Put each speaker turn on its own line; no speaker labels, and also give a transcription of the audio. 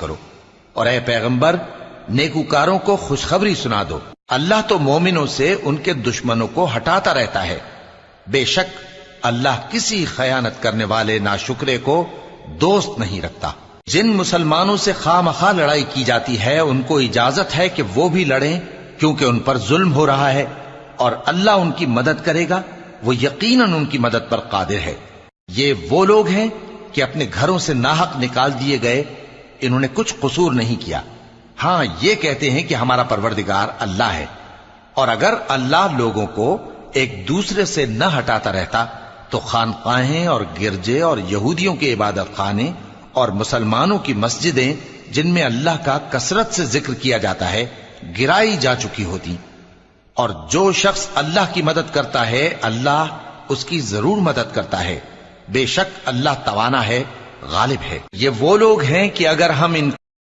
کرو، اور اے پیغمبر نیکوکاروں کو خوشخبری سنا دو، اللہ تو مومنوں سے ان کے دشمنوں کو ہٹاتا رہتا ہے، بے شک اللہ کسی خیانت کرنے والے ناشکرے کو دوست نہیں رکھتا۔ جن مسلمانوں سے خواہ مخواہ لڑائی کی جاتی ہے ان کو اجازت ہے کہ وہ بھی لڑیں، کیونکہ ان پر ظلم ہو رہا ہے، اور اللہ ان کی مدد کرے گا، وہ یقیناً ان کی مدد پر قادر ہے۔ یہ وہ لوگ ہیں کہ اپنے گھروں سے ناحق نکال دیے گئے، انہوں نے کچھ قصور نہیں کیا، ہاں یہ کہتے ہیں کہ ہمارا پروردگار اللہ ہے، اور اگر اللہ لوگوں کو ایک دوسرے سے نہ ہٹاتا رہتا تو خانقاہیں اور گرجے اور یہودیوں کے عبادت خانے اور مسلمانوں کی مسجدیں جن میں اللہ کا کثرت سے ذکر کیا جاتا ہے گرائی جا چکی ہوتی۔ اور جو شخص اللہ کی مدد کرتا ہے اللہ اس کی ضرور مدد کرتا ہے، بے شک اللہ توانا ہے، غالب ہے۔ یہ وہ لوگ ہیں کہ اگر ہم ان